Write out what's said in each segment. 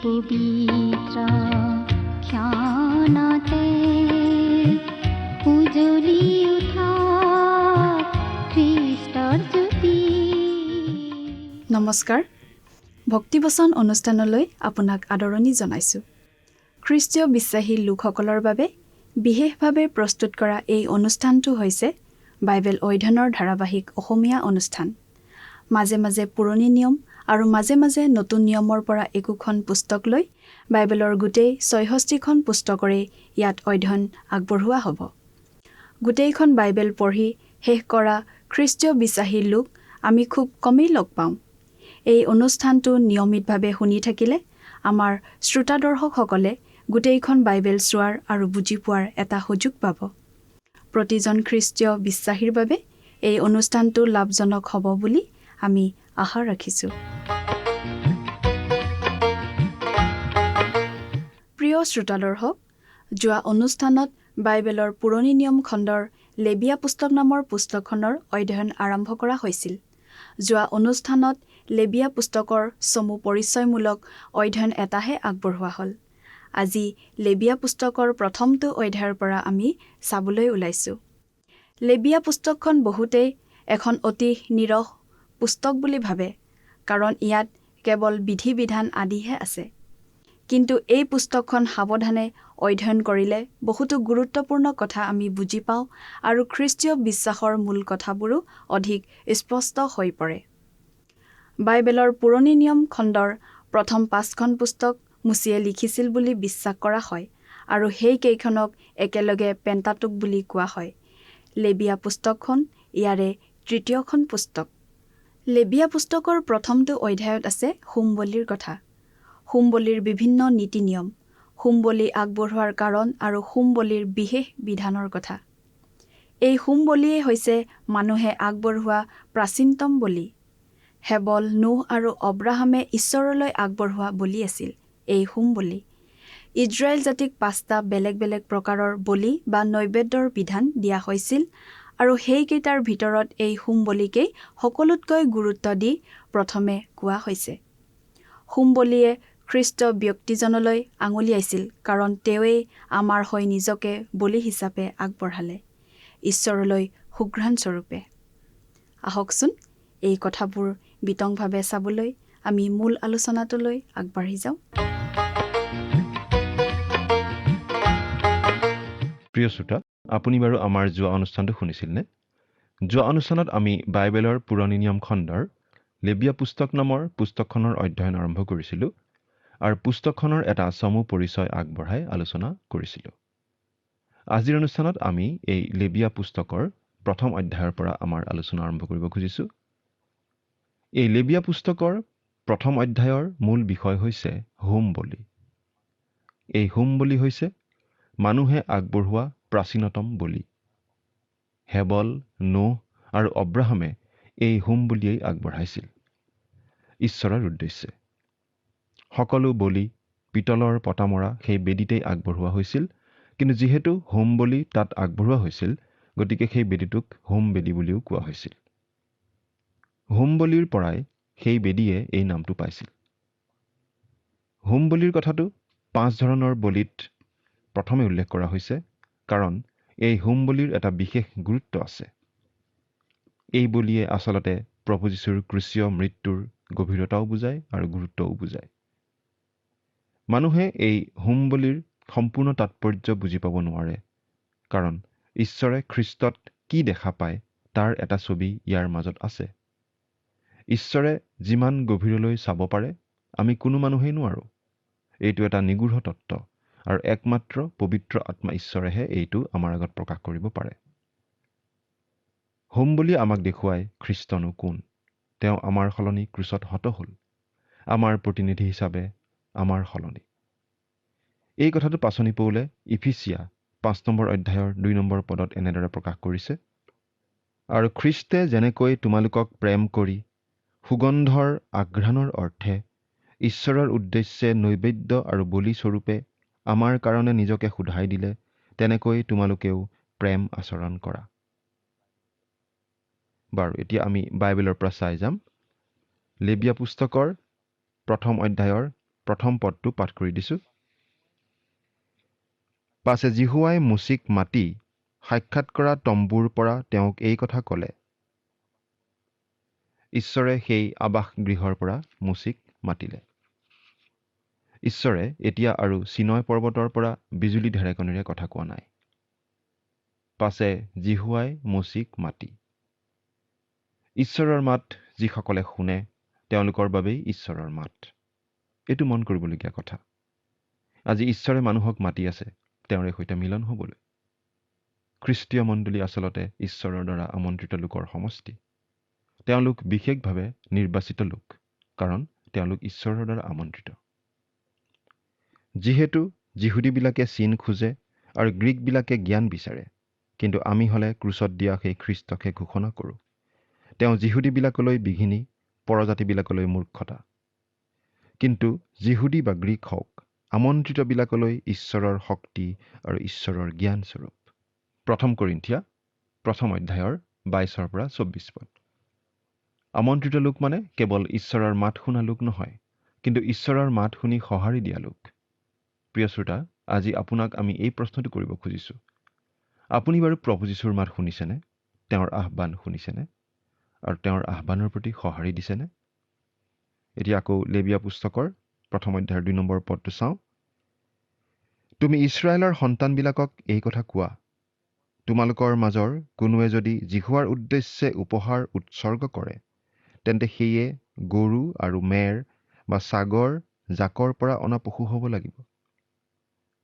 পবিত্ৰ ক্ষণতে উজলি উঠা খ্ৰীষ্টৰ জ্যোতি। নমস্কাৰ, ভক্তিবচন অনুষ্ঠানলৈ আপোনাক আদৰণি জনাইছোঁ। খ্ৰীষ্টীয় বিশ্বাসী লোকসকলৰ বাবে বিশেষভাৱে প্ৰস্তুত কৰা এই অনুষ্ঠানটো হৈছে বাইবেল অধ্যয়নৰ ধাৰাবাহিক অসমীয়া অনুষ্ঠান। মাজে মাজে পুৰণি নিয়ম আৰু মাজে মাজে নতুন নিয়মৰ পৰা একোখন পুস্তক লৈ বাইবেলৰ গোটেই ৬৬খন পুস্তকৰে ইয়াত অধ্যয়ন আগবঢ়োৱা হ'ব। গোটেইখন বাইবেল পঢ়ি শেষ কৰা খ্ৰীষ্টীয় বিশ্বাসী লোক আমি খুব কমেই লগ পাওঁ। এই অনুষ্ঠানটো নিয়মিতভাৱে শুনি থাকিলে আমাৰ শ্ৰোতাদৰ্শকসকলে গোটেইখন বাইবেল চোৱাৰ আৰু বুজি পোৱাৰ এটা সুযোগ পাব। প্ৰতিজন খ্ৰীষ্টীয় বিশ্বাসীৰ বাবে এই অনুষ্ঠানটো লাভজনক হ'ব বুলি আমি আশা ৰাখিছোঁ। প্ৰিয় শ্ৰোতাদৰ্শক, যোৱা অনুষ্ঠানত বাইবেলৰ পুৰণি নিয়ম খণ্ডৰ লেবিয়া পুস্তক নামৰ পুস্তকখনৰ অধ্যয়ন আৰম্ভ কৰা হৈছিল। যোৱা অনুষ্ঠানত লেবিয়া পুস্তকৰ চমু পৰিচয়মূলক অধ্যয়ন এটাহে আগবঢ়োৱা হ'ল। আজি লেবিয়া পুস্তকৰ প্ৰথমটো অধ্যায়ৰ পৰা আমি চাবলৈ ওলাইছোঁ। লেবিয়া পুস্তকখন বহুতেই এখন অতি নিৰস পুস্তক বুলি ভাবে, কাৰণ ইয়াত কেৱল বিধি বিধান আদিহে আছে। কিন্তু এই পুস্তকখন সাৱধানে অধ্যয়ন কৰিলে বহুতো গুৰুত্বপূৰ্ণ কথা আমি বুজি পাওঁ আৰু খ্ৰীষ্টীয় বিশ্বাসৰ মূল কথাবোৰো অধিক স্পষ্ট হৈ পৰে। বাইবেলৰ পুৰণি নিয়ম খণ্ডৰ প্ৰথম 5খন পুস্তক মুচিয়ে লিখিছিল বুলি বিশ্বাস কৰা হয় আৰু সেইকেইখনক একেলগে পেণ্টাটুক বুলি কোৱা হয়। লেবিয়া পুস্তকখন ইয়াৰে তৃতীয়খন পুস্তক। লেবিয়া পুস্তকৰ প্ৰথমটো অধ্যায়ত আছে হোম বলিৰ কথা, হোম বলিৰ বিভিন্ন নীতি নিয়ম, হোম বলি আগবঢ়োৱাৰ কাৰণ আৰু হোম বলিৰ বিশেষ বিধানৰ কথা। এই হোম বলিয়েই হৈছে মানুহে আগবঢ়োৱা প্ৰাচীনতম বলি। হেবল, নোহ আৰু অব্ৰাহামে ঈশ্বৰলৈ আগবঢ়োৱা বলি আছিল এই হোম বলি। ইজৰাইল জাতিক 5টা বেলেগ বেলেগ প্ৰকাৰৰ বলি বা নৈবেদ্যৰ বিধান দিয়া হৈছিল আৰু সেইকেইটাৰ ভিতৰত এই হোম বলিকেই সকলোতকৈ গুৰুত্ব দি প্ৰথমে কোৱা হৈছে। হোম বলিয়ে খ্ৰীষ্ট ব্যক্তিজনলৈ আঙুলিয়াইছিল, কাৰণ তেওঁৱেই আমাৰ হৈ নিজকে বলি হিচাপে আগবঢ়ালে, ঈশ্বৰলৈ সুঘ্ৰাণস্বৰূপে। আহকচোন এই কথাবোৰ বিতংভাৱে চাবলৈ আমি মূল আলোচনাটোলৈ আগবাঢ়ি যাওঁ। প্ৰিয় শ্ৰোতা, আপুনি বাৰু আমাৰ যোৱা অনুষ্ঠানটো শুনিছিলনে? যোৱা অনুষ্ঠানত আমি বাইবেলৰ পুৰণি নিয়ম খণ্ডৰ লেবিয়া পুস্তক নামৰ পুস্তকখনৰ অধ্যয়ন আৰম্ভ কৰিছিলোঁ আৰু পুস্তকখনৰ এটা চমু পৰিচয় আগবঢ়াই আলোচনা কৰিছিলোঁ। আজিৰ অনুষ্ঠানত আমি এই লেবিয়া পুস্তকৰ প্ৰথম অধ্যায়ৰ পৰা আমাৰ আলোচনা আৰম্ভ কৰিব খুজিছোঁ। এই লেবিয়া পুস্তকৰ প্ৰথম অধ্যায়ৰ মূল বিষয় হৈছে হোম বলি। এই হোম বলি হৈছে মানুহে আগবঢ়োৱা প্ৰাচীনতম বলি। হেবল, নোহ আৰু অব্ৰাহামে এই হোম বলিয়েই আগবঢ়াইছিল ঈশ্বৰৰ উদ্দেশ্যে। সকলো বলি পিতলৰ পতামৰা সেই বেদীতেই আগবঢ়োৱা হৈছিল, কিন্তু যিহেতু হোম বলি তাত আগবঢ়োৱা হৈছিল, গতিকে সেই বেদীটোক হোম বেদী বুলিও কোৱা হৈছিল। হোম বলিৰ পৰাই সেই বেদীয়ে এই নামটো পাইছিল। হোম বলিৰ কথাটো 5 ধৰণৰ বলিত প্ৰথমে উল্লেখ কৰা হৈছে, কাৰণ এই হোম বলিৰ এটা বিশেষ গুৰুত্ব আছে। এই বলিয়ে আচলতে প্ৰভু যীশুৰ ক্ৰুচীয় মৃত্যুৰ গভীৰতাও বুজায় আৰু গুৰুত্বও বুজায়। মানুহে এই হোম বলিৰ সম্পূৰ্ণ তাৎপৰ্য বুজি পাব নোৱাৰে, কাৰণ ঈশ্বৰে খ্ৰীষ্টত কি দেখা পায় তাৰ এটা ছবি ইয়াৰ মাজত আছে। ঈশ্বৰে যিমান গভীৰলৈ চাব পাৰে আমি কোনো মানুহেই নোৱাৰোঁ। এইটো এটা নিগূঢ় তত্ত্ব আৰু একমাত্ৰ পবিত্ৰ আত্মা ঈশ্বৰেহে এইটো আমাৰ আগত প্ৰকাশ কৰিব পাৰে। হোম বলিয়ে আমাক দেখুৱায় খ্ৰীষ্টনো কোন। তেওঁ আমাৰ সলনি ক্ৰুচত হত হ'ল, আমাৰ প্ৰতিনিধি হিচাপে আমাৰ সলনি। এই কথাটো পাচনি পৌলে ইফিচিয়া 5 নম্বৰ অধ্যায়ৰ 2 নম্বৰ পদত এনেদৰে প্ৰকাশ কৰিছে, আৰু খ্ৰীষ্টে যেনেকৈ তোমালোকক প্ৰেম কৰি সুগন্ধৰ আঘ্ৰাণৰ অৰ্থে ঈশ্বৰৰ উদ্দেশ্যে নৈবেদ্য আৰু বলি স্বৰূপে আমাৰ কাৰণে নিজকে শুধাই দিলে, তেনেকৈ তোমালোকেও প্ৰেম আচৰণ কৰা। বাৰু এতিয়া আমি বাইবেলৰ পৰা চাই যাম। লেবিয়া পুস্তকৰ প্ৰথম অধ্যায়ৰ প্ৰথম পদটো পাঠ কৰি দিছোঁ। পাছে জিহুৱাই মুচিক মাতি সাক্ষাৎ কৰা তম্বুৰ পৰা তেওঁক এই কথা ক'লে। ঈশ্বৰে সেই আৱাসগৃহৰ পৰা মুচিক মাতিলে। ঈশ্বৰে এতিয়া আৰু চিনয় পৰ্বতৰ পৰা বিজুলী ঢেৰেকনিৰে কথা কোৱা নাই। পাছে জিহুৱাই মুচিক মাতি। ঈশ্বৰৰ মাত যিসকলে শুনে তেওঁলোকৰ বাবেই ঈশ্বৰৰ মাত। এইটো মন কৰিবলগীয়া কথা। আজি ঈশ্বৰে মানুহক মাতি আছে তেওঁৰে সৈতে মিলন হ'বলৈ। খ্ৰীষ্টীয় মণ্ডলী আচলতে ঈশ্বৰৰ দ্বাৰা আমন্ত্ৰিত লোকৰ সমষ্টি। তেওঁলোক বিশেষভাৱে নিৰ্বাচিত লোক, কাৰণ তেওঁলোক ঈশ্বৰৰ দ্বাৰা আমন্ত্ৰিত। যিহেতু যিহুদীবিলাকে চিন খোজে আৰু গ্ৰীকবিলাকে জ্ঞান বিচাৰে, কিন্তু আমি হ'লে ক্ৰুচত দিয়া সেই খ্ৰীষ্টকে ঘোষণা কৰোঁ। তেওঁ যিহুদীবিলাকলৈ বিঘিনি, পৰজাতিবিলাকলৈ মূৰ্খতা। কিন্তু যিহুদী বা গ্ৰীক হওক, আমন্ত্ৰিতবিলাকলৈ ঈশ্বৰৰ শক্তি আৰু ঈশ্বৰৰ জ্ঞানস্বৰূপ। 1 কৰিন্থিয়া 1 অধ্যায়ৰ 22 পৰা 24 পদ। আমন্ত্ৰিত লোক মানে কেৱল ঈশ্বৰৰ মাত শুনা লোক নহয়, কিন্তু ঈশ্বৰৰ মাত শুনি সঁহাৰি দিয়া লোক। প্ৰিয় শ্ৰোতা, আজি আপোনাক আমি এই প্ৰশ্নটো কৰিব খুজিছোঁ। আপুনি বাৰু প্ৰভু যীশুৰ মাত শুনিছেনে? তেওঁৰ আহ্বান শুনিছেনে? আৰু তেওঁৰ আহ্বানৰ প্ৰতি সঁহাৰি দিছেনে? এতিয়া আকৌ লেবীয়া পুস্তকৰ 1 অধ্যায়ৰ 2 নম্বৰ পদটো চাওঁ। তুমি ইছৰাইলৰ সন্তানবিলাকক এই কথা কোৱা, তোমালোকৰ মাজৰ কোনোৱে যদি জিহুৱাৰ উদ্দেশ্যে উপহাৰ উৎসৰ্গ কৰে, তেন্তে সেয়ে গৰু আৰু মেৰ বা ছাগৰ জাকৰ পৰা অনা পশু হ'ব লাগিব।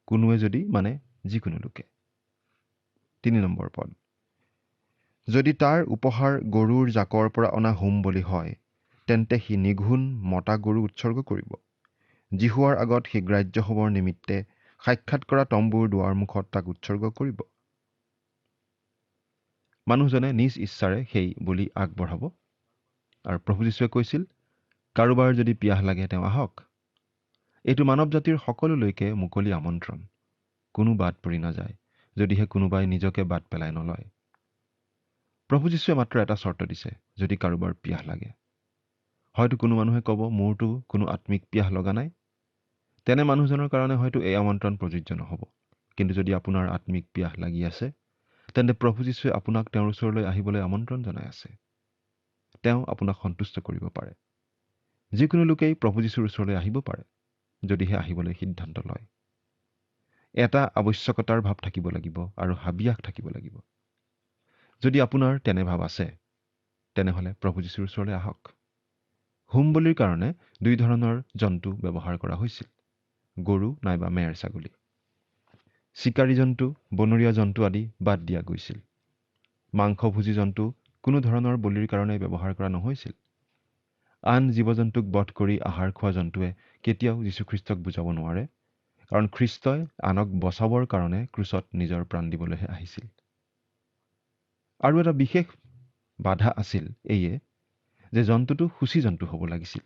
কোনোৱে যদি মানে যিকোনো লোকে। 3 নম্বৰ পদ। যদি তাৰ উপহাৰ গৰুৰ জাকৰ পৰা অনা হোম বলি হয়, তেন্তে সি নিঘূণ মতা গৰু উৎসৰ্গ কৰিব। জিহুৱাৰ আগত সি গ্ৰাহ্য হ'বৰ নিমিত্তে সাক্ষাৎ কৰা তম্বুৰ দুৱাৰমুখত তাক উৎসৰ্গ কৰিব। মানুহজনে নিজ ইচ্ছাৰে সেই বলি আগবঢ়াব। আৰু প্ৰভু যীশুৱে কৈছিল, কাৰোবাৰ যদি পিয়াহ লাগে তেওঁ আহক। এইটো মানৱ জাতিৰ সকলোলৈকে মুকলি আমন্ত্ৰণ। কোনো বাদ পৰি নাযায়, যদিহে কোনোবাই নিজকে বাদ পেলাই নলয়। প্ৰভু যীশুৱে মাত্ৰ এটা চৰ্ত দিছে, যদি কাৰোবাৰ পিয়াহ লাগে। হয়তো কোনো মানুহে ক'ব, মোৰতো কোনো আত্মিক পিয়াহ লগা নাই। তেনে মানুহজনৰ কাৰণে হয়তো এই আমন্ত্ৰণ প্ৰযোজ্য নহ'ব। কিন্তু যদি আপোনাৰ আত্মিক পিয়াহ লাগি আছে, তেন্তে প্ৰভু যীশুৱে আপোনাক তেওঁৰ ওচৰলৈ আহিবলৈ আমন্ত্ৰণ জনাই আছে। তেওঁ আপোনাক সন্তুষ্ট কৰিব পাৰে। যিকোনো লোকেই প্ৰভু যীশুৰ ওচৰলৈ আহিব পাৰে, যদিহে আহিবলৈ সিদ্ধান্ত লয়। এটা আৱশ্যকতাৰ ভাৱ থাকিব লাগিব আৰু হাবিয়াস থাকিব লাগিব। যদি আপোনাৰ তেনে ভাৱ আছে, তেনেহ'লে প্ৰভু যীশুৰ ওচৰলৈ আহক। হোম বলিৰ কাৰণে 2 ধৰণৰ জন্তু ব্যৱহাৰ কৰা হৈছিল, গৰু নাইবা মেৰ ছাগলী। চিকাৰী জন্তু, বনৰীয়া জন্তু আদি বাদ দিয়া গৈছিল। মাংসভোজী জন্তু কোনো ধৰণৰ বলিৰ কাৰণে ব্যৱহাৰ কৰা নহৈছিল। আন জীৱ জন্তুক বধ কৰি আহাৰ খোৱা জন্তুৱে কেতিয়াও যীশুখ্ৰীষ্টক বুজাব নোৱাৰে, কাৰণ খ্ৰীষ্টই আনক বচাবৰ কাৰণে ক্ৰুচত নিজৰ প্ৰাণ দিবলৈহে আহিছিল। আৰু এটা বিশেষ বাধা আছিল এইয়ে যে জন্তুটো সূচী জন্তু হ'ব লাগিছিল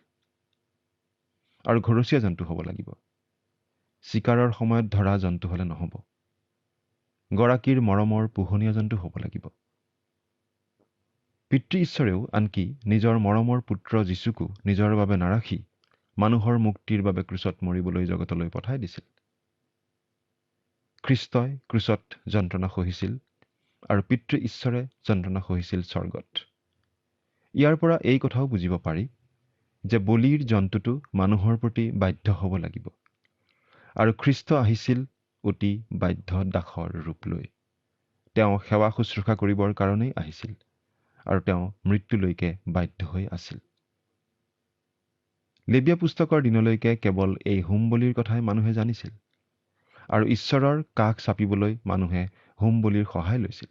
আৰু ঘৰচীয়া জন্তু হ'ব লাগিব। চিকাৰৰ সময়ত ধৰা জন্তু হ'লে নহ'ব। গৰাকীৰ মৰমৰ পোহনীয়া জন্তু হ'ব লাগিব। পিতৃ ঈশ্বৰেও আনকি নিজৰ মৰমৰ পুত্ৰ যীশুকো নিজৰ বাবে নাৰাখি মানুহৰ মুক্তিৰ বাবে ক্ৰুচত মৰিবলৈ জগতলৈ পঠাই দিছিল। খ্ৰীষ্টই ক্ৰুচত যন্ত্ৰণা সহিছিল আৰু পিতৃ ঈশ্বৰে যন্ত্ৰণা সহিছিল স্বৰ্গত। ইয়াৰ পৰা এই কথাও বুজিব পাৰি যে বলিৰ জন্তুটো মানুহৰ প্ৰতি বাধ্য হ'ব লাগিব। আৰু খ্ৰীষ্ট আহিছিল অতি বাধ্য দাসৰ ৰূপ লৈ। তেওঁ সেৱা শুশ্ৰূষা কৰিবৰ কাৰণেই আহিছিল আৰু তেওঁ মৃত্যুলৈকে বাধ্য হৈ আছিল। লেবীয়া পুস্তকৰ দিনলৈকে কেৱল এই হোম বলিৰ কথাই মানুহে জানিছিল আৰু ঈশ্বৰৰ কাষ চাপিবলৈ মানুহে হোম বলিৰ সহায় লৈছিল।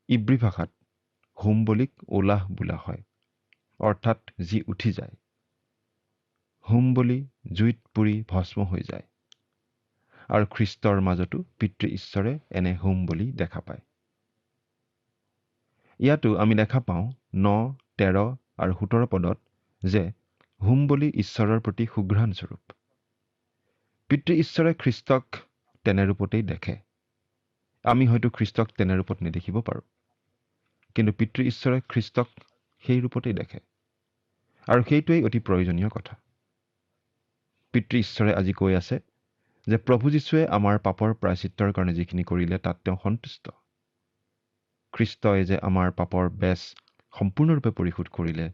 ইব্ৰী ভাষাত হোম বলিক ওলাহ বোলা হয়, অৰ্থাৎ যি উঠি যায়। হোম বলি জুইত পুৰি ভস্ম হৈ যায়। আৰু খ্ৰীষ্টৰ মাজতো পিতৃ ঈশ্বৰে এনে হোম বলি দেখা পায়। ইয়াতো আমি দেখা পাওঁ 9, 13 আৰু 17 পদত যে হোম বলি ঈশ্বৰৰ প্ৰতি সুঘ্ৰাণ স্বৰূপ। পিতৃ ঈশ্বৰে খ্ৰীষ্টক তেনে ৰূপতেই দেখে। আমি হয়তো খ্ৰীষ্টক তেনে ৰূপত নেদেখিব পাৰোঁ, কিন্তু পিতৃ ঈশ্বৰে খ্ৰীষ্টক সেই ৰূপতেই দেখে। আৰু সেইটোৱেই অতি প্ৰয়োজনীয় কথা। পিতৃ ঈশ্বৰে আজি কৈ আছে যে প্ৰভু যীশুৱে আমাৰ পাপৰ প্ৰায়চিত্তৰ কাৰণে যিখিনি কৰিলে তাত তেওঁ সন্তুষ্ট। খ্ৰীষ্টই যে আমাৰ পাপৰ বেচ সম্পূৰ্ণৰূপে পৰিশোধ কৰিলে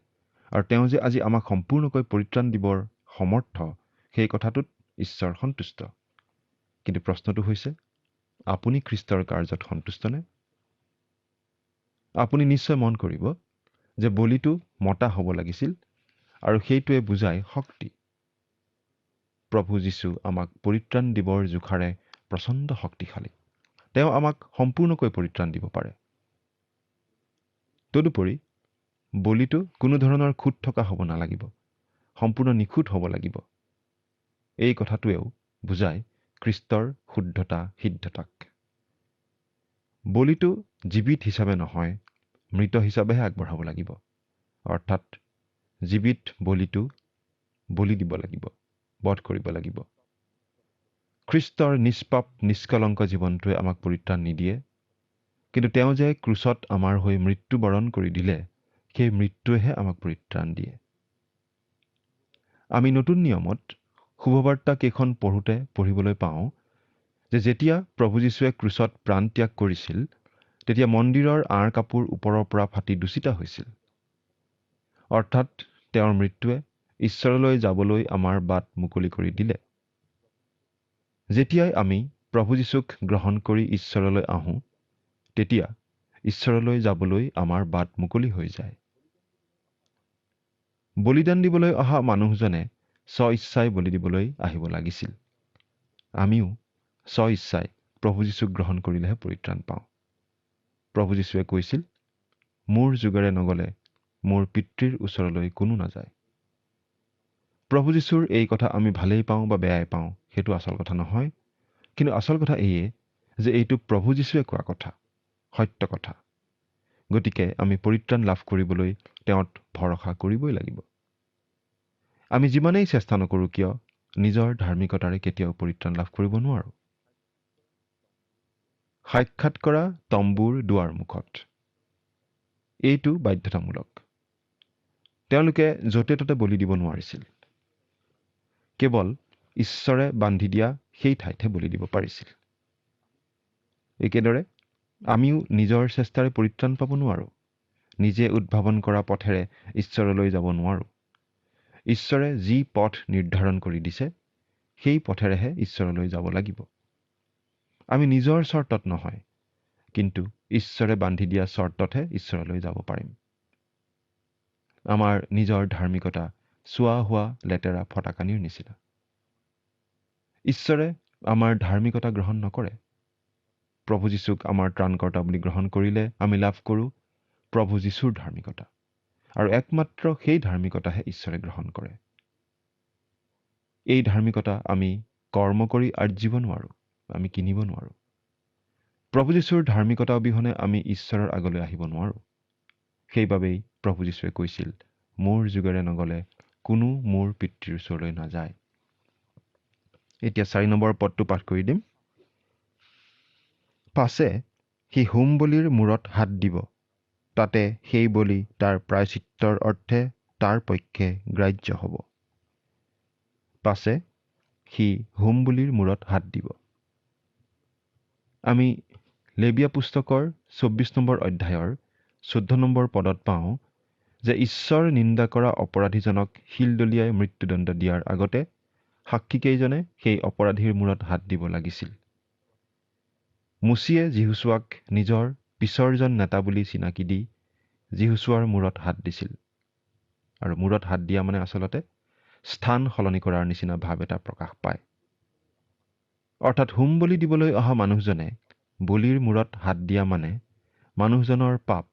আৰু তেওঁ যে আজি আমাক সম্পূৰ্ণকৈ পৰিত্ৰাণ দিবৰ সমৰ্থ, সেই কথাটোত ঈশ্বৰ সন্তুষ্ট। কিন্তু প্ৰশ্নটো হৈছে, আপুনি খ্ৰীষ্টৰ কাৰ্যত সন্তুষ্টনে? আপুনি নিশ্চয় মন কৰিব যে বলিটো মতা হ'ব লাগিছিল আৰু সেইটোৱে বুজায় শক্তি। প্ৰভু যীশু আমাক পৰিত্ৰাণ দিবৰ জোখাৰে প্ৰচণ্ড শক্তিশালী। তেওঁ আমাক সম্পূৰ্ণকৈ পৰিত্ৰাণ দিব পাৰে। তদুপৰি বলিটো কোনো ধৰণৰ খুঁত থকা হ'ব নালাগিব, সম্পূৰ্ণ নিখুঁত হ'ব লাগিব। এই কথাটোৱেও বুজায় খ্ৰীষ্টৰ শুদ্ধতা সিদ্ধতাক। বলিটো জীৱিত হিচাপে নহয়, মৃত হিচাপেহে আগবঢ়াব লাগিব। অৰ্থাৎ জীৱিত বলিটো বলি দিব লাগিব, বধ কৰিব লাগিব। খ্ৰীষ্টৰ নিষ্পাপ নিষ্কলংক জীৱনটোৱে আমাক পৰিত্ৰাণ নিদিয়ে, কিন্তু তেওঁ যে ক্ৰুচত আমাৰ হৈ মৃত্যুবৰণ কৰি দিলে, সেই মৃত্যুৱেহে আমাক পৰিত্ৰাণ দিয়ে। আমি নতুন নিয়মত শুভবাৰ্তা কেইখন পঢ়োঁতে পঢ়িবলৈ পাওঁ যে যেতিয়া প্ৰভু যীশুৱে ক্ৰুচত প্ৰাণ ত্যাগ কৰিছিল, তেতিয়া মন্দিৰৰ আঁৰ কাপোৰ ওপৰৰ পৰা ফাটি দূষিত হৈছিল। অৰ্থাৎ তেওঁৰ মৃত্যুৱে ঈশ্বৰলৈ যাবলৈ আমাৰ বাট মুকলি কৰি দিলে। যেতিয়াই আমি প্ৰভু যীশুক গ্ৰহণ কৰি ঈশ্বৰলৈ আহোঁ, তেতিয়া ঈশ্বৰলৈ যাবলৈ আমাৰ বাট মুকলি হৈ যায়। বলিদান দিবলৈ অহা মানুহজনে স্ব-ইচ্ছাই বলি দিবলৈ আহিব লাগিছিল। আমিও স্ব-ইচ্ছাই প্ৰভু যীশুক গ্ৰহণ কৰিলেহে পৰিত্ৰাণ পাওঁ। প্ৰভু যীশুৱে কৈছিল, মোৰ যোগেৰে নগ'লে মোৰ পিতৃৰ ওচৰলৈ কোনো নাযায়। প্ৰভু যীশুৰ এই কথা আমি ভালেই পাওঁ বা বেয়াই পাওঁ, সেইটো আচল কথা নহয়। কিন্তু আচল কথা এইয়ে যে এইটো প্ৰভু যীশুৱে কোৱা কথা, সত্য কথা। গতিকে আমি পৰিত্ৰাণ লাভ কৰিবলৈ তেওঁত ভৰসা কৰিবই লাগিব। আমি যিমানেই চেষ্টা নকৰোঁ কিয়, নিজৰ ধাৰ্মিকতাৰে কেতিয়াও পৰিত্ৰাণ লাভ কৰিব নোৱাৰোঁ। সাক্ষাৎ কৰা তম্বুৰ দুৱাৰ মুখত। এইটো বাধ্যতামূলক। তেওঁলোকে য'তে ত'তে বলি দিব নোৱাৰিছিল। কেৱল ঈশ্বৰে বান্ধি দিয়া সেই ঠাইতহে বলি দিব পাৰিছিল। একেদৰে আমিও নিজৰ চেষ্টাৰে পৰিত্ৰাণ পাব নোৱাৰোঁ। নিজে উদ্ভাৱন কৰা পথেৰে ঈশ্বৰলৈ যাব নোৱাৰোঁ। ঈশ্বৰে যি পথ নিৰ্ধাৰণ কৰি দিছে, সেই পথেৰেহে ঈশ্বৰলৈ যাব লাগিব। আমি নিজৰ চৰ্তত নহয়, কিন্তু ঈশ্বৰে বান্ধি দিয়া চৰ্ততহে ঈশ্বৰলৈ যাব পাৰিম। আমাৰ নিজৰ ধাৰ্মিকতা চোৱা হোৱা লেতেৰা ফটাকানিৰ নিচিনা। ঈশ্বৰে আমাৰ ধাৰ্মিকতা গ্ৰহণ নকৰে। প্ৰভু যীশুক আমাৰ ত্ৰাণকৰ্তা বুলি গ্ৰহণ কৰিলে আমি লাভ কৰোঁ প্ৰভু যীশুৰ ধাৰ্মিকতা, আৰু একমাত্ৰ সেই ধাৰ্মিকতাহে ঈশ্বৰে গ্ৰহণ কৰে। এই ধাৰ্মিকতা আমি কৰ্ম কৰি আৰ্জিব নোৱাৰোঁ, আমি কিনিব নোৱাৰোঁ। প্ৰভু যীশুৰ ধাৰ্মিকতা অবিহনে আমি ঈশ্বৰৰ আগলৈ আহিব নোৱাৰোঁ। সেইবাবেই প্ৰভু যীশুৱে কৈছিল, মোৰ যোগেৰে নগ'লে কোনো মোৰ পিতৃৰ ওচৰলৈ নাযায়। এতিয়া 4 নম্বৰ পদটো পাঠ কৰি দিম। পাছে সি হোম বলিৰ মূৰত হাত দিব, তাতে সেই বলি তাৰ প্ৰায়চিত্তৰ অৰ্থে তাৰ পক্ষে গ্ৰাহ্য হ'ব। পাছে সি হোম বলিৰ মূৰত হাত দিব। আমি লেবিয়া পুস্তকৰ 24 নম্বৰ অধ্যায়ৰ 14 নম্বৰ পদত পাওঁ যে ঈশ্বৰ নিন্দা কৰা অপৰাধীজনক শিলদলিয়াই মৃত্যুদণ্ড দিয়াৰ আগতে সাক্ষীকেইজনে সেই অপৰাধীৰ মূৰত হাত দিব লাগিছিল। মুচিয়ে যীহুচুৱাক নিজৰ পিছৰজন নেতা বুলি চিনাকি দি যীহুচুৱাৰ মূৰত হাত দিছিল। আৰু মূৰত হাত দিয়া মানে আচলতে স্থান সলনি কৰাৰ নিচিনা ভাৱ এটা প্ৰকাশ পায়। অৰ্থাৎ হোম বলি দিবলৈ অহা মানুহজনে বলিৰ মূৰত হাত দিয়া মানে মানুহজনৰ পাপ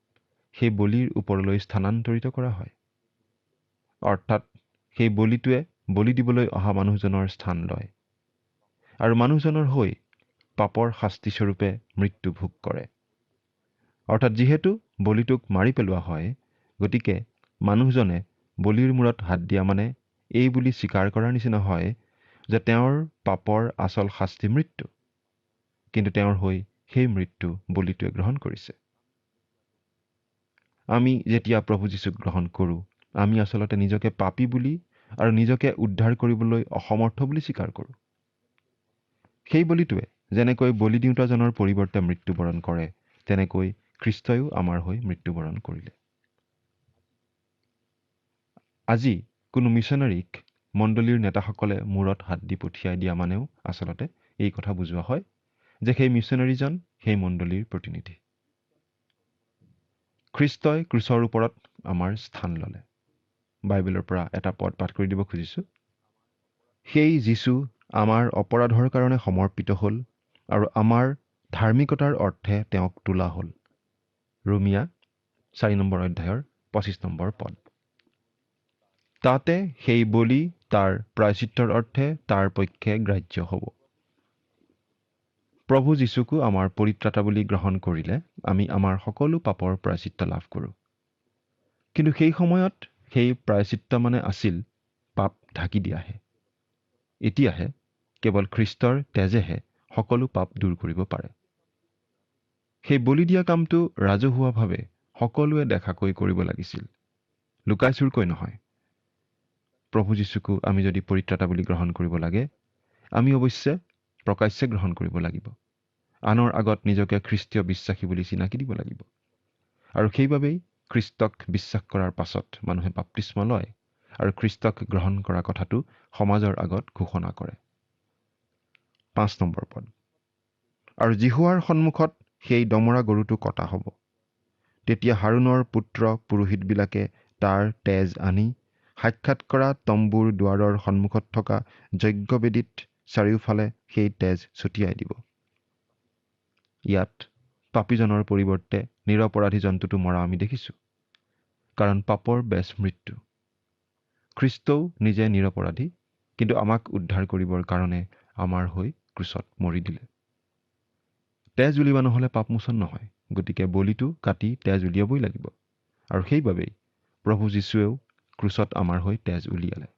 সেই বলিৰ ওপৰলৈ স্থানান্তৰিত কৰা হয়। অৰ্থাৎ সেই বলিটোৱে বলি দিবলৈ অহা মানুহজনৰ স্থান লয় আৰু মানুহজনৰ হৈ পাপৰ শাস্তিস্বৰূপে মৃত্যু ভোগ কৰে। অৰ্থাৎ যিহেতু বলিটোক মাৰি পেলোৱা হয়, গতিকে মানুহজনে বলিৰ মূৰত হাত দিয়া মানে এই বুলি স্বীকাৰ কৰাৰ নিচিনা হয় যে তেওঁৰ পাপৰ আচল শাস্তি মৃত্যু, কিন্তু তেওঁৰ হৈ সেই মৃত্যু বলিটোৱে গ্ৰহণ কৰিছে। আমি যেতিয়া প্ৰভু যীশুক গ্ৰহণ কৰোঁ, আমি আচলতে নিজকে পাপী বুলি আৰু নিজকে উদ্ধাৰ কৰিবলৈ অসমৰ্থ বুলি স্বীকাৰ কৰোঁ। সেই বলিটোৱে যেনেকৈ বলি দিওঁতাজনৰ পৰিৱৰ্তে মৃত্যুবৰণ কৰে, তেনেকৈ খ্ৰীষ্টইও আমাৰ হৈ মৃত্যুবৰণ কৰিলে। আজি কোনো মিছনাৰীক মণ্ডলীৰ নেতাসকলে মূৰত হাত দি পঠিয়াই দিয়া মানেও আচলতে এই কথা বুজোৱা হয় যে সেই মিছনাৰীজন সেই মণ্ডলীৰ প্ৰতিনিধি। খ্ৰীষ্টই ক্ৰুচৰ ওপৰত আমাৰ স্থান ল'লে। বাইবেলৰ পৰা এটা পদ পাঠ কৰি দিব খুজিছোঁ। সেই যীশু আমাৰ অপৰাধৰ কাৰণে সমৰ্পিত হ'ল আৰু আমাৰ ধাৰ্মিকতাৰ অৰ্থে তেওঁক তোলা হ'ল। ৰোমিয়া 4 নম্বৰ অধ্যায়ৰ 25 নম্বৰ পদ। তাতে সেই বলি তাৰ প্ৰায়শ্চিত্তৰ অৰ্থে তাৰ পক্ষে গ্ৰাহ্য হ'ব। প্ৰভু যীশুকো আমাৰ পৰিত্ৰাতা বুলি গ্ৰহণ কৰিলে আমি আমাৰ সকলো পাপৰ প্ৰায়শ্চিত্ত লাভ কৰোঁ। কিন্তু সেই সময়ত সেই প্ৰায়শ্চিত্ত মানে আছিল পাপ ঢাকি দিয়াহে। এতিয়াহে কেৱল খ্ৰীষ্টৰ তেজেহে সকলো পাপ দূৰ কৰিব পাৰে। সেই বলি দিয়া কামটো ৰাজহুৱাভাৱে সকলোৱে দেখাকৈ কৰিব লাগিছিল, লুকাই চুৰকৈ নহয়। প্ৰভু যীশুকো আমি যদি পৰিত্ৰাতা বুলি গ্ৰহণ কৰিব লাগে, আমি অৱশ্যে প্ৰকাশ্যে গ্ৰহণ কৰিব লাগিব। আনৰ আগত নিজকে খ্ৰীষ্টীয় বিশ্বাসী বুলি চিনাকি দিব লাগিব। আৰু সেইবাবেই খ্ৰীষ্টক বিশ্বাস কৰাৰ পাছত মানুহে বাপ্তিস্ম লয় আৰু খ্ৰীষ্টক গ্ৰহণ কৰা কথাটো সমাজৰ আগত ঘোষণা কৰে। 5 নম্বৰ পদ। আৰু জিহুৱাৰ সন্মুখত সেই দমৰা গৰুটো কটা হ'ব। তেতিয়া হাৰুনৰ পুত্ৰ পুৰোহিতবিলাকে তাৰ তেজ আনি সাক্ষাৎ কৰা তম্বুৰ দুৱাৰৰ সন্মুখত থকা যজ্ঞবেদীত চাৰিওফালে সেই তেজ ছটিয়াই দিব। ইয়াত পাপীজনৰ পৰিৱৰ্তে নিৰপৰাধী জন্তুটো মৰা আমি দেখিছোঁ, কাৰণ পাপৰ বেজ মৃত্যু। খ্ৰীষ্টও নিজে নিৰপৰাধী, কিন্তু আমাক উদ্ধাৰ কৰিবৰ কাৰণে আমাৰ হৈ ক্ৰুচত মৰি দিলে। তেজ উলিওৱা নহ'লে পাপমোচন নহয়, গতিকে বলিটো কাটি তেজ উলিয়াবই লাগিব। আৰু সেইবাবেই প্ৰভু যীশুৱেও ক্ৰুচত আমাৰ হৈ তেজ উলিয়ালে।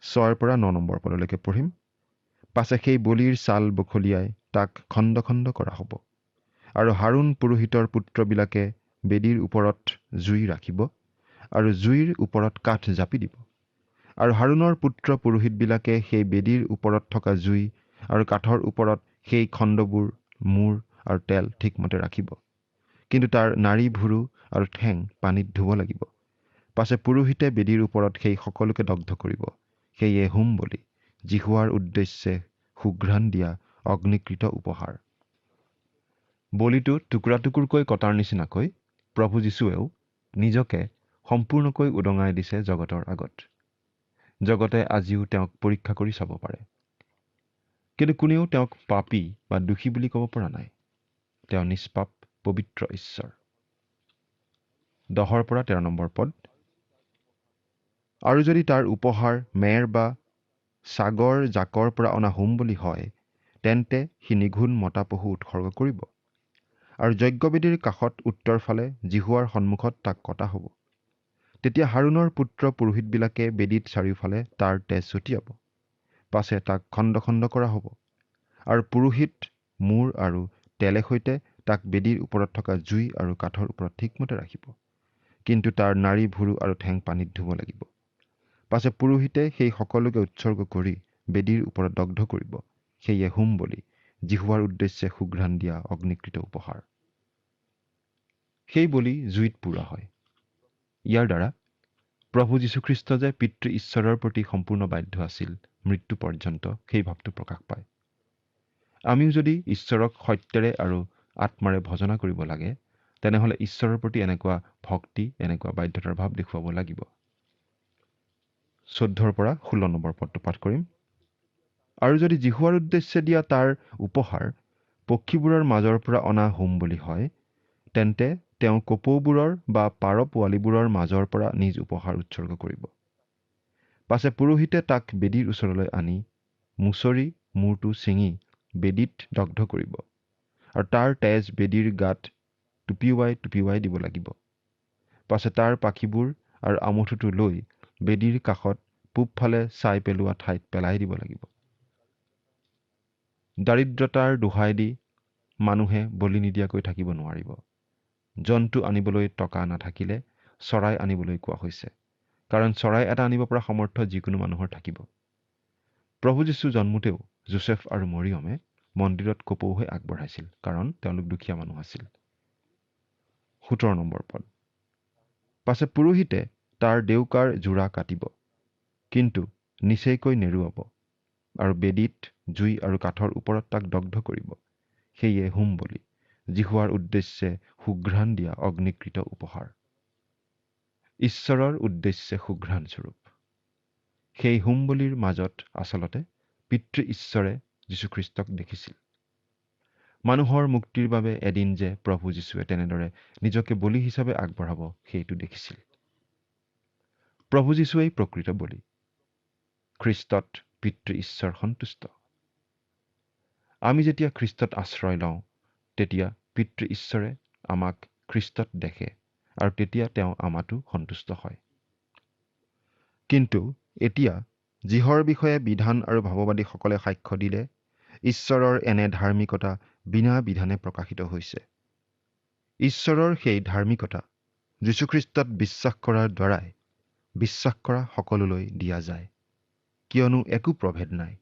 6 পৰা 9 নম্বৰ পদলৈকে পঢ়িম। পাছে সেই বলিৰ ছাল বখলিয়াই তাক খণ্ড খণ্ড কৰা হ'ব। আৰু হাৰুণ পুৰোহিতৰ পুত্ৰবিলাকে বেদীৰ ওপৰত জুই ৰাখিব আৰু জুইৰ ওপৰত কাঠ জাপি দিব। আৰু হাৰুণৰ পুত্ৰ পুৰোহিতবিলাকে সেই বেদীৰ ওপৰত থকা জুই আৰু কাঠৰ ওপৰত সেই খণ্ডবোৰ মূৰ আৰু তেল ঠিকমতে ৰাখিব। কিন্তু তাৰ নাড়ী ভুৰু আৰু ঠেং পানীত ধুব লাগিব। পাছে পুৰোহিতে বেদীৰ ওপৰত সেই সকলোকে দগ্ধ কৰিব। সেয়ে হোম বলি, জিহুৱাৰ উদ্দেশ্যে সুঘ্ৰাণ দিয়া অগ্নিকৃত উপহাৰ। বলিটো টুকুৰা টুকুৰকৈ কটাৰ নিচিনাকৈ প্ৰভু যীশুৱেও নিজকে সম্পূৰ্ণকৈ উদঙাই দিছে জগতৰ আগত। জগতে আজিও তেওঁক পৰীক্ষা কৰি চাব পাৰে। কিন্তু কোনেও তেওঁক পাপী বা দোষী বুলি ক'ব পৰা নাই। তেওঁ নিষ্পাপ পবিত্ৰ ঈশ্বৰ। 10 পৰা 13 নম্বৰ পদ। আৰু যদি তাৰ উপহাৰ মেৰ বা ছাগৰ জাকৰ পৰা অনা হোম বুলি হয়, তেন্তে সি নিঘূণ মতা পশু উৎসৰ্গ কৰিব। আৰু যজ্ঞবেদীৰ কাষত উত্তৰ ফালে জিহুৱাৰ সন্মুখত তাক কটা হ'ব। তেতিয়া হাৰুণৰ পুত্ৰ পুৰোহিতবিলাকে বেদীত চাৰিওফালে তাৰ তেজ ছটিয়াব। পাছে তাক খণ্ড খণ্ড কৰা হ'ব। আৰু পুৰোহিত মূৰ আৰু তেলে সৈতে তাক বেদীৰ ওপৰত থকা জুই আৰু কাঠৰ ওপৰত ঠিকমতে ৰাখিব। কিন্তু তাৰ নাড়ী ভুৰু আৰু ঠেং পানীত ধুব লাগিব। পাছে পুৰোহিতে সেই সকলোকে উৎসৰ্গ কৰি বেদীৰ ওপৰত দগ্ধ কৰিব। সেয়ে হোম বলি, জিহুৱাৰ উদ্দেশ্যে সুঘ্ৰাণ দিয়া অগ্নিকৃত উপহাৰ। সেই বলি জুইত পোৰা হয়। ইয়াৰ দ্বাৰা প্ৰভু যীশুখ্ৰীষ্ট যে পিতৃ ঈশ্বৰৰ প্ৰতি সম্পূৰ্ণ বাধ্য আছিল মৃত্যু পৰ্যন্ত, সেই ভাৱটো প্ৰকাশ পায়। আমিও যদি ঈশ্বৰক সত্যেৰে আৰু আত্মাৰে ভজনা কৰিব লাগে, তেনেহ'লে ঈশ্বৰৰ প্ৰতি এনেকুৱা ভক্তি, এনেকুৱা বাধ্যতাৰ ভাৱ দেখুৱাব লাগিব। 14 পৰা 16 নম্বৰ পদটো পাঠ কৰিম। আৰু যদি জিহুৱাৰ উদ্দেশ্যে দিয়া তাৰ উপহাৰ পক্ষীবোৰৰ মাজৰ পৰা অনা হোম বুলি হয়, তেন্তে তেওঁ কপৌবোৰৰ বা পাৰ পোৱালীবোৰৰ মাজৰ পৰা নিজ উপহাৰ উৎসৰ্গ কৰিব। পাছে পুৰোহিতে তাক বেদীৰ ওচৰলৈ আনি মুচৰি মূৰটো ছিঙি বেদীত দগ্ধ কৰিব। আৰু তাৰ তেজ বেদীৰ গাত টুপিওৱাই টুপিওৱাই দিব লাগিব। পাছে তাৰ পাখিবোৰ আৰু আমঠুটো লৈ বেদীৰ কাষত পূবফালে ছাই পেলোৱা ঠাইত পেলাই দিব লাগিব। দাৰিদ্ৰতাৰ দোহাই দি মানুহে বলি নিদিয়াকৈ থাকিব নোৱাৰিব। জন্তু আনিবলৈ টকা নাথাকিলে চৰাই আনিবলৈ কোৱা হৈছে, কাৰণ চৰাই এটা আনিব পৰা সামৰ্থ্য যিকোনো মানুহৰ থাকিব। প্ৰভু যীশু জন্মোতেও যোচেফ আৰু মৰিয়মে মন্দিৰত কপৌ হৈ আগবঢ়াইছিল, কাৰণ তেওঁলোক দুখীয়া মানুহ আছিল। 17 নম্বৰ পদ। পাছে পুৰোহিতে তাৰ দেউকাৰ জোৰা কাটিব, কিন্তু নিচেইকৈ নেৰুৱাব, আৰু বেদীত জুই আৰু কাঠৰ ওপৰত তাক দগ্ধ কৰিব। সেয়ে হোম বলি, জিহুৱাৰ উদ্দেশ্যে সুঘ্ৰাণ দিয়া অগ্নিকৃত উপহাৰ, ঈশ্বৰৰ উদ্দেশ্যে সুঘ্ৰাণ স্বৰূপ। সেই হোম বলিৰ মাজত আচলতে পিতৃ ঈশ্বৰে যীশুখ্ৰীষ্টক দেখিছিল। মানুহৰ মুক্তিৰ বাবে এদিন যে প্ৰভু যীশুৱে তেনেদৰে নিজকে বলি হিচাপে আগবঢ়াব, সেইটো দেখিছিল। প্ৰভু যীশুৱেই প্ৰকৃত বলি। খ্ৰীষ্টত পিতৃ ঈশ্বৰ সন্তুষ্ট। আমি যেতিয়া খ্ৰীষ্টত আশ্ৰয় লওঁ, তেতিয়া পিতৃ ঈশ্বৰে আমাক খ্ৰীষ্টত দেখে, আৰু তেতিয়া তেওঁ আমাতো সন্তুষ্ট হয়। কিন্তু এতিয়া যিহৰ বিষয়ে বিধান আৰু ভাৱবাদীসকলে সাক্ষ্য দিলে, ঈশ্বৰৰ এনে ধাৰ্মিকতা বিনা বিধানে প্ৰকাশিত হৈছে। ঈশ্বৰৰ সেই ধাৰ্মিকতা যীশুখ্ৰীষ্টত বিশ্বাস কৰাৰ দ্বাৰাই বিশ্বাস কৰা সকলোলৈ দিয়া যায়, কিয়নো একো প্ৰভেদ নাই,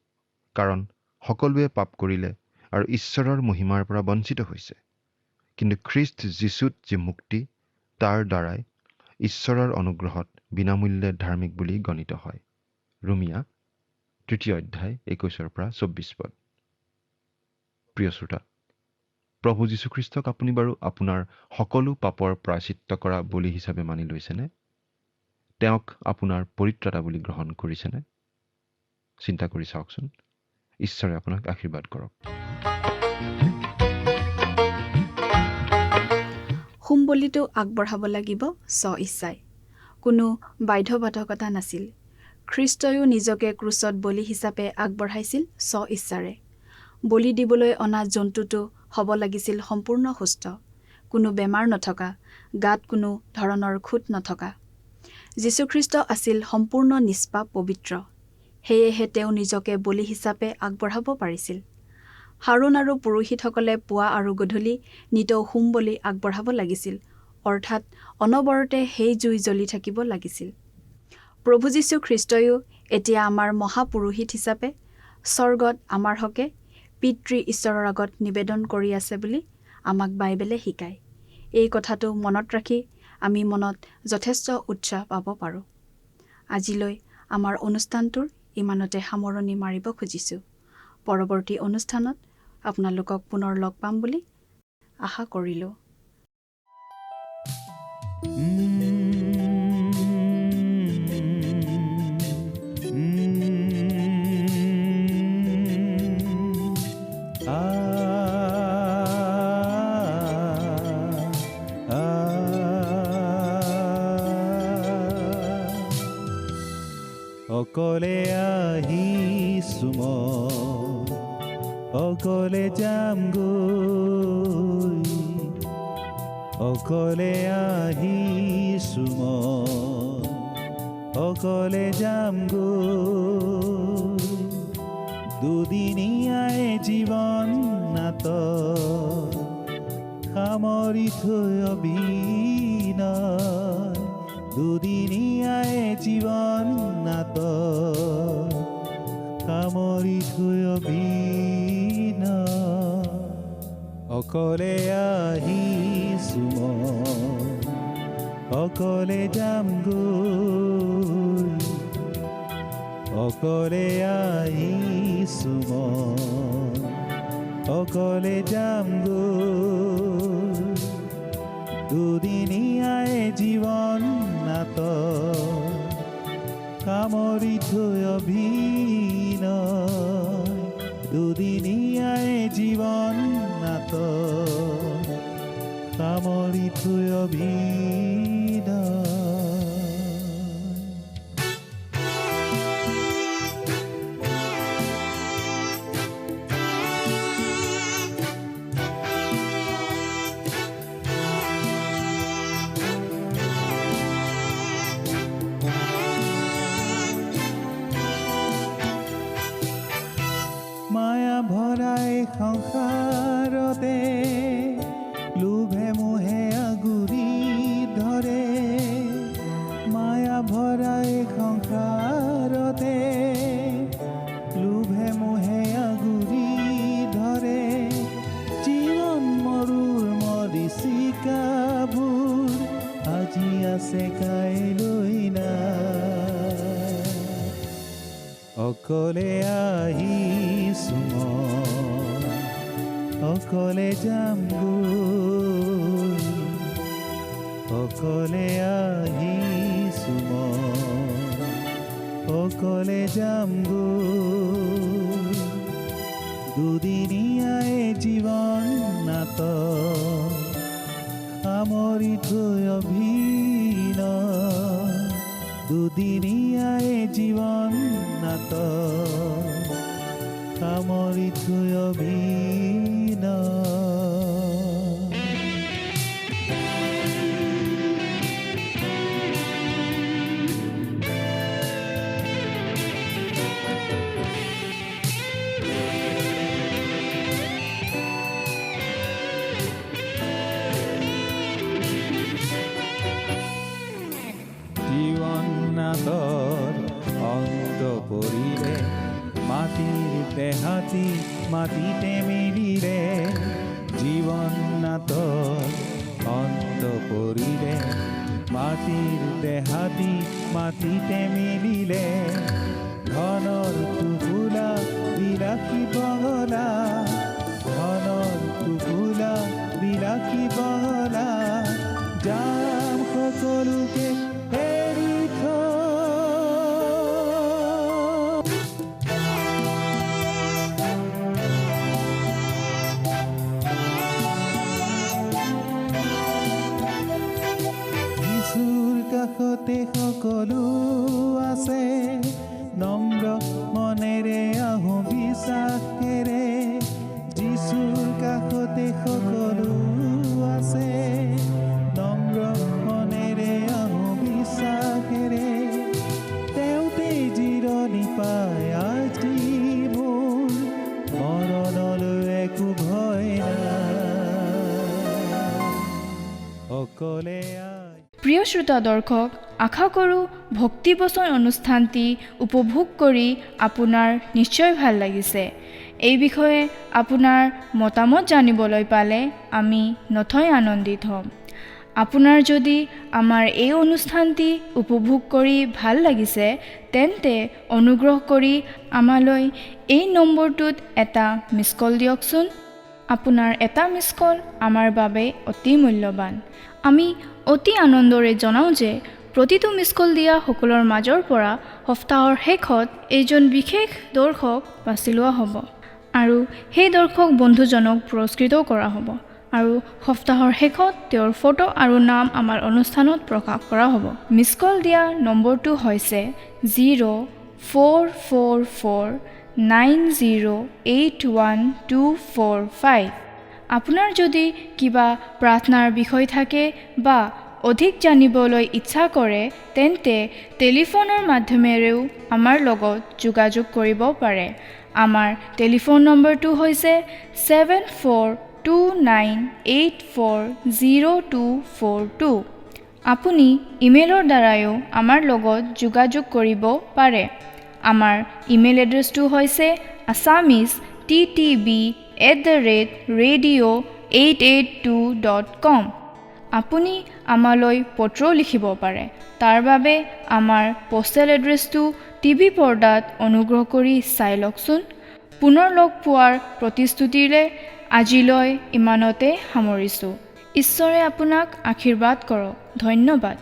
কাৰণ সকলোৱে পাপ কৰিলে আৰু ঈশ্বৰৰ মহিমাৰ পৰা বঞ্চিত হৈছে। কিন্তু খ্ৰীষ্ট যীশুত যি মুক্তি, তাৰ দ্বাৰাই ঈশ্বৰৰ অনুগ্ৰহত বিনামূল্যে ধাৰ্মিক বুলি গণিত হয়। ৰোমিয়া 3 অধ্যায় 21-24 পদ। প্ৰিয় শ্ৰোতা, প্ৰভু যীশুখ্ৰীষ্টক আপুনি বাৰু আপোনাৰ সকলো পাপৰ প্ৰায়চিত্ত কৰা বলি হিচাপে মানি লৈছেনে? তেওঁক আপোনাৰ পৰিত্ৰাতা বুলি গ্ৰহণ কৰিছেনে? চিন্তা কৰি চাওকচোন। ঈশ্বৰে আপোনাক আশীৰ্বাদ কৰক। হোম বলিটো আগবঢ়াব লাগিব স্ব-ইচ্ছাই। কোনো বাধ্যবাধকতা নাছিল। খ্ৰীষ্টইও নিজকে ক্ৰুচত বলি হিচাপে আগবঢ়াইছিল স্ব-ইচ্ছাৰে। বলি দিবলৈ অনা জন্তুটো হ'ব লাগিছিল সম্পূৰ্ণ সুস্থ, কোনো বেমাৰ নথকা, গাত কোনো ধৰণৰ খুঁত নথকা। যীশুখ্ৰীষ্ট আছিল সম্পূৰ্ণ নিষ্পাপ পবিত্ৰ। সেয়েহে তেওঁ নিজকে বলি হিচাপে আগবঢ়াব পাৰিছিল। হাৰুণ আৰু পুৰোহিতসকলে পুৱা আৰু গধূলি নিতৌ হোম বলি আগবঢ়াব লাগিছিল, অৰ্থাৎ অনবৰতে সেই জুই জ্বলি থাকিব লাগিছিল। প্ৰভু যীশুখ্ৰীষ্টইও এতিয়া আমাৰ মহাপুৰোহিত হিচাপে স্বৰ্গত আমাৰ হকে পিতৃ ঈশ্বৰৰ আগত নিবেদন কৰি আছে বুলি আমাক বাইবেলে শিকায়। এই কথাটো মনত ৰাখি আমি মনত যথেষ্ট উৎসাহ পাব পাৰোঁ। আজিলৈ আমাৰ অনুষ্ঠানটোৰ ইমানতে সামৰণি মাৰিব খুজিছোঁ। পৰৱৰ্তী অনুষ্ঠানত আপোনালোকক পুনৰ লগ পাম বুলি আশা কৰিলোঁ। অকলে আহিছো মই, অকলে যাম গৈ, অকলে আহিছো মই, অকলে যাম গৈ। দুদিনীয়াই জীৱন নাট সামৰি থৈ অবিনয়, দুদিনীয়াই জীৱন নাট সামৰি থৈ অবিনয়। অকলে আহিছো মই, অকলে যাম গৈ, অকলে আহিছো মই, অকলে যাম গৈ। দুদিনীয়াই জীৱন নাট সামৰি থৈ অভিনয়, দুদিনীয়াই জীৱন নাট সামৰি থৈ অভিনয়। মায়া ভৰাই সংসাৰতে লোভে মোহে আগুৰি ধৰে, আছে কাইলৈ নাই অকলে আহিছো মই অকলে যামগৈ অকলে আহিছো মই অকলে যামগৈ দুদিনীয়াই জীৱন নাটক সামৰি থৈ অভিনয় দুদিনীয়াই জীৱন নাটক সামৰি থৈ অভিনয় জীৱন নাটৰ অন্ত পৰিলে মাটিৰ দেহাতি মাটিতে মিলিলে জীৱন নাটৰ অন্ত পৰিলে মাটিৰ দেহাতি মাটিতে মিলিলে ধনৰ টোপোলা বিলাসী বঙলা ধনৰ টোপোলা বিলাসী বঙলা যাম সকলোকে এৰি থৈ যিচুৰ কাষতে সকলো আছে নম্ৰ মনেৰে আহোঁ বিশ্বাসেৰে যিচুৰ কাষতে সকলো আছে নম্ৰ মনেৰে আহোঁ বিশ্বাসেৰে তেওঁতে জিৰণি পায় আজি মোৰ মৰণলৈ একো ভয় নাই অকলে প্ৰিয় শ্ৰোতা দৰ্শক আশা কৰোঁ ভক্তিবচন অনুষ্ঠানটি উপভোগ কৰি আপোনাৰ নিশ্চয় ভাল লাগিছে এই বিষয়ে আপোনাৰ মতামত জানিবলৈ পালে আমি নথৈ আনন্দিত হ'ম আপোনাৰ যদি আমাৰ এই অনুষ্ঠানটি উপভোগ কৰি ভাল লাগিছে তেন্তে অনুগ্ৰহ কৰি আমালৈ এই নম্বৰটোত এটা মিছ কল দিয়কচোন আপোনাৰ এটা মিছ কল আমাৰ বাবে অতি মূল্যৱান আমি অতি আনন্দৰে জনাওঁ যে প্ৰতিটো মিছ কল দিয়া সকলৰ মাজৰ পৰা সপ্তাহৰ শেষত এজন বিশেষ দৰ্শক বাছি লোৱা হ'ব আৰু সেই দৰ্শক বন্ধুজনক পুৰস্কৃতও কৰা হ'ব আৰু সপ্তাহৰ শেষত তেওঁৰ ফটো আৰু নাম আমাৰ অনুষ্ঠানত প্ৰকাশ কৰা হ'ব মিছ কল দিয়া নম্বৰটো হৈছে 0444908125 আপোনাৰ যদি কিবা প্ৰাৰ্থনাৰ বিষয় থাকে বা অধিক জানিবলৈ ইচ্ছা কৰে তেন্তে টেলিফোনৰ মাধ্যমেৰেও আমাৰ লগত যোগাযোগ কৰিব পাৰে আমাৰ টেলিফোন নম্বৰটো হৈছে 7429840242 আপুনি ইমেইলৰ দ্বাৰাও আমাৰ লগত যোগাযোগ কৰিব পাৰে আমাৰ ইমেইল এড্ৰেছটো হৈছে assamese@radio882.com আপুনি আমালৈ পত্ৰও লিখিব পাৰে তাৰ বাবে আমাৰ পোষ্টেল এড্ৰেছটো টিভি পৰ্দাত অনুগ্ৰহ কৰি চাই লওকচোন পুনৰ লগ পোৱাৰ প্ৰতিশ্ৰুতিৰে আজিলৈ ইমানতে সামৰিছোঁ ঈশ্বৰে আপোনাক আশীৰ্বাদ কৰক ধন্যবাদ